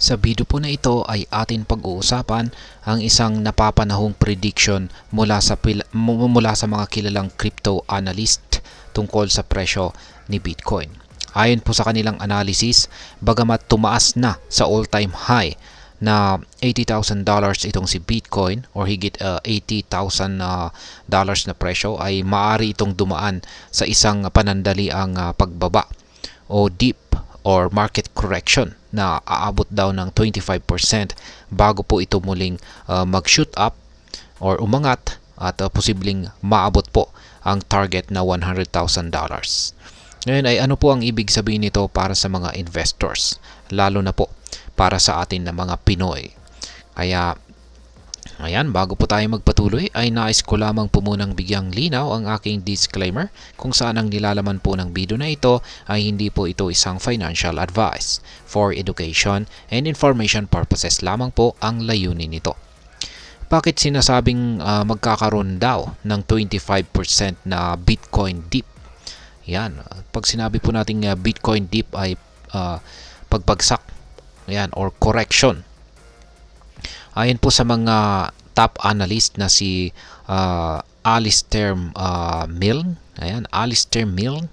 Sa video po na ito ay atin pag-uusapan ang isang napapanahong prediction mula sa mga kilalang crypto analyst tungkol sa presyo ni Bitcoin. Ayon po sa kanilang analysis, bagamat tumaas na sa all-time high na $80,000 itong si Bitcoin or higit $80,000 na presyo, ay maaari itong dumaan sa isang panandaliang pagbaba o deep or market correction na aabot daw ng 25% bago po ito muling mag-shoot up or umangat at posibleng maabot po ang target na $100,000. Ngayon ay ano po ang ibig sabihin nito para sa mga investors, lalo na po para sa atin na mga Pinoy. Kaya ayan, bago po tayo magpatuloy ay nais ko lamang po munang bigyang linaw ang aking disclaimer kung saan ang nilalaman po ng video na ito ay hindi po ito isang financial advice. For education and information purposes lamang po ang layunin nito. Bakit sinasabing magkakaroon daw ng 25% na Bitcoin dip? Yan, pag sinabi po nating Bitcoin dip ay pagbagsak, yan, or correction. Ayon po sa mga top analyst na si Alistair Milne, Alistair Milne,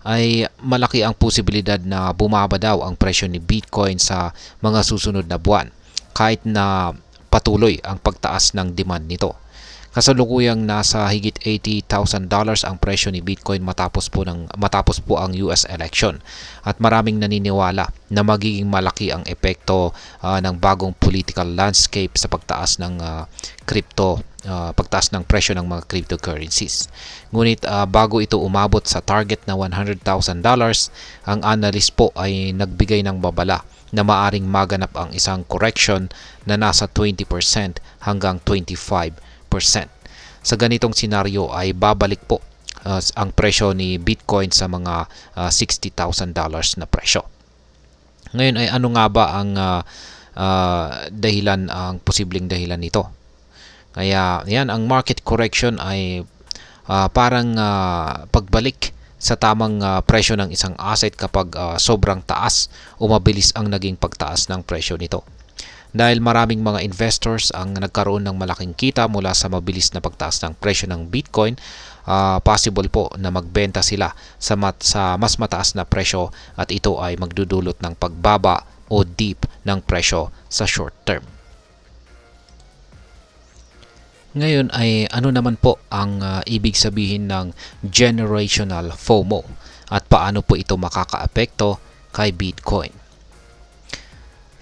ay malaki ang posibilidad na bumaba daw ang presyo ni Bitcoin sa mga susunod na buwan kahit na patuloy ang pagtaas ng demand nito. Kasalukuyang nasa higit $80,000 ang presyo ni Bitcoin matapos po ang US election, at maraming naniniwala na magiging malaki ang epekto ng bagong political landscape sa pagtaas ng pagtaas ng presyo ng mga cryptocurrencies. Ngunit bago ito umabot sa target na $100,000, ang analyst po ay nagbigay ng babala na maaring maganap ang isang correction na nasa 20% hanggang 25%. Sa ganitong senaryo ay babalik po ang presyo ni Bitcoin sa mga $60,000 na presyo. Ngayon ay ano nga ba ang posibleng dahilan nito? Kaya yan, ang market correction ay parang pagbalik sa tamang presyo ng isang asset kapag sobrang taas o mabilis ang naging pagtaas ng presyo nito. Dahil maraming mga investors ang nagkaroon ng malaking kita mula sa mabilis na pagtaas ng presyo ng Bitcoin, possible po na magbenta sila sa mas mataas na presyo at ito ay magdudulot ng pagbaba o dip ng presyo sa short term. Ngayon ay ano naman po ang ibig sabihin ng generational FOMO at paano po ito makakaapekto kay Bitcoin?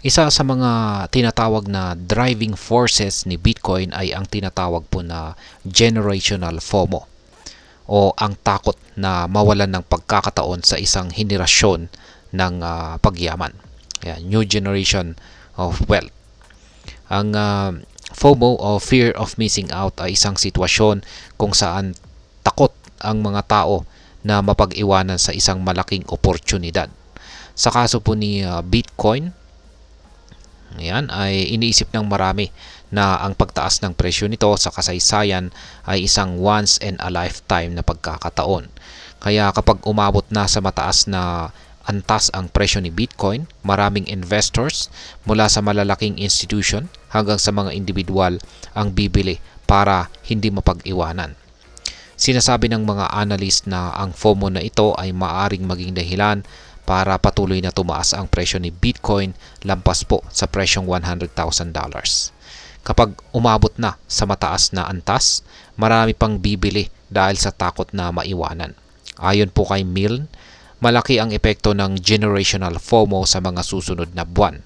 Isa sa mga tinatawag na driving forces ni Bitcoin ay ang tinatawag po na generational FOMO o ang takot na mawalan ng pagkakataon sa isang henerasyon ng pagyaman. New generation of wealth. Ang FOMO o fear of missing out ay isang sitwasyon kung saan takot ang mga tao na mapag-iwanan sa isang malaking oportunidad. Sa kaso po ni Bitcoin, yan ay iniisip ng marami na ang pagtaas ng presyo nito sa kasaysayan ay isang once in a lifetime na pagkakataon. Kaya kapag umabot na sa mataas na antas ang presyo ni Bitcoin, maraming investors mula sa malalaking institution hanggang sa mga individual ang bibili para hindi mapag-iwanan. Sinasabi ng mga analyst na ang FOMO na ito ay maaring maging dahilan para patuloy na tumaas ang presyo ni Bitcoin lampas po sa presyong $100,000. Kapag umabot na sa mataas na antas, marami pang bibili dahil sa takot na maiwanan. Ayon po kay Milne, malaki ang epekto ng generational FOMO sa mga susunod na buwan,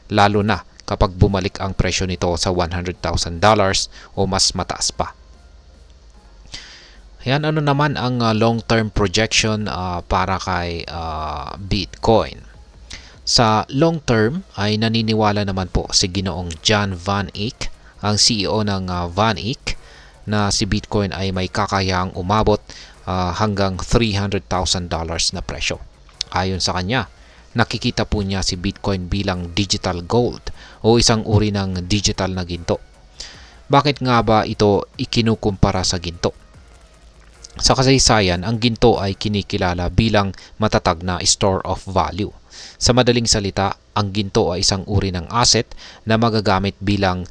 lalo na kapag bumalik ang presyo nito sa $100,000 o mas mataas pa. Yan, ano naman ang long-term projection para kay Bitcoin? Sa long-term ay naniniwala naman po si Ginoong John Van Eck, ang CEO ng Van Eck, na si Bitcoin ay may kakayahang umabot hanggang $300,000 na presyo. Ayon sa kanya, nakikita po niya si Bitcoin bilang digital gold o isang uri ng digital na ginto. Bakit nga ba ito ikinukumpara sa ginto? Sa kasaysayan, ang ginto ay kinikilala bilang matatag na store of value. Sa madaling salita, ang ginto ay isang uri ng asset na magagamit bilang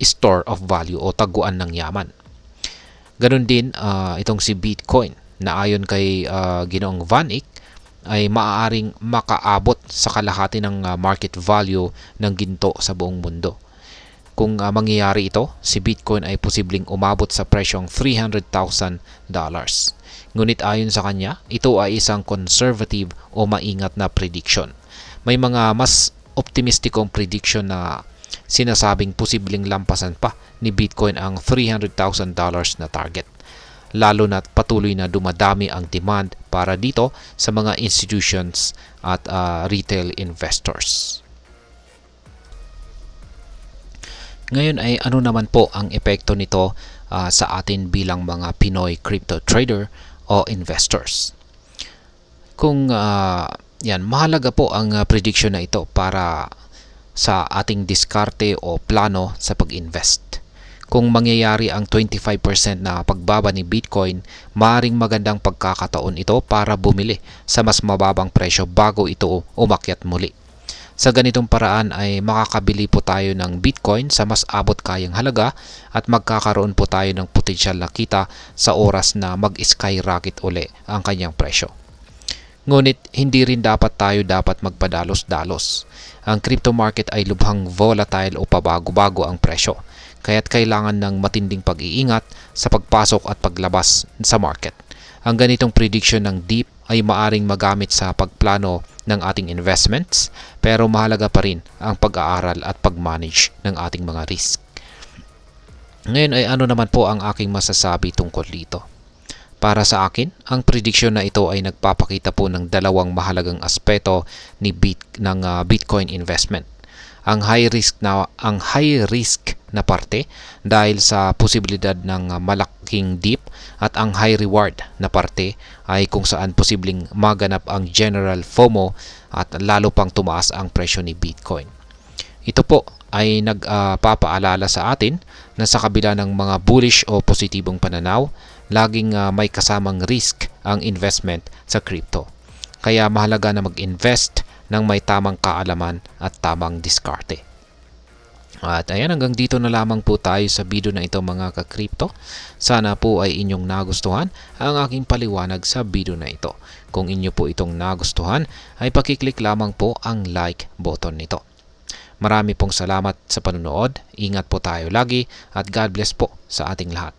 store of value o taguan ng yaman. Ganon din itong si Bitcoin na ayon kay Ginoong Van Eck ay maaaring makaabot sa kalahati ng market value ng ginto sa buong mundo. Kung mangyayari ito, si Bitcoin ay posibleng umabot sa presyong $300,000. Ngunit ayon sa kanya, ito ay isang conservative o maingat na prediction. May mga mas optimistikong prediction na sinasabing posibleng lampasan pa ni Bitcoin ang $300,000 na target. Lalo na't patuloy na dumadami ang demand para dito sa mga institutions at retail investors. Ngayon ay ano naman po ang epekto nito sa atin bilang mga Pinoy crypto trader o investors. Kung mahalaga po ang prediction na ito para sa ating diskarte o plano sa pag-invest. Kung mangyayari ang 25% na pagbaba ni Bitcoin, maaaring magandang pagkakataon ito para bumili sa mas mababang presyo bago ito umakyat muli. Sa ganitong paraan ay makakabili po tayo ng Bitcoin sa mas abot kayang halaga at magkakaroon po tayo ng potensyal na kita sa oras na mag-skyrocket uli ang kanyang presyo. Ngunit hindi rin tayo dapat magpadalos-dalos. Ang crypto market ay lubhang volatile o pabago-bago ang presyo, kaya't kailangan ng matinding pag-iingat sa pagpasok at paglabas sa market. Ang ganitong prediction ng DEEP ay maaring magamit sa pagplano ng ating investments, pero mahalaga pa rin ang pag-aaral at pag-manage ng ating mga risk. Ngayon ay ano naman po ang aking masasabi tungkol dito? Para sa akin, ang prediction na ito ay nagpapakita po ng dalawang mahalagang aspeto ng Bitcoin investment. Ang high risk na parte dahil sa posibilidad ng malaking dip at ang high reward na parte ay kung saan posibleng maganap ang general FOMO at lalo pang tumaas ang presyo ni Bitcoin. Ito po ay nagpapaalala sa atin na sa kabila ng mga bullish o positibong pananaw, laging may kasamang risk ang investment sa crypto. Kaya mahalaga na mag-invest ng may tamang kaalaman at tamang diskarte. At ayan, hanggang dito na lamang po tayo sa video na ito mga ka-crypto. Sana po ay inyong nagustuhan ang aking paliwanag sa video na ito. Kung inyo po itong nagustuhan, ay pakiclick lamang po ang like button nito. Marami pong salamat sa panonood. Ingat po tayo lagi at God bless po sa ating lahat.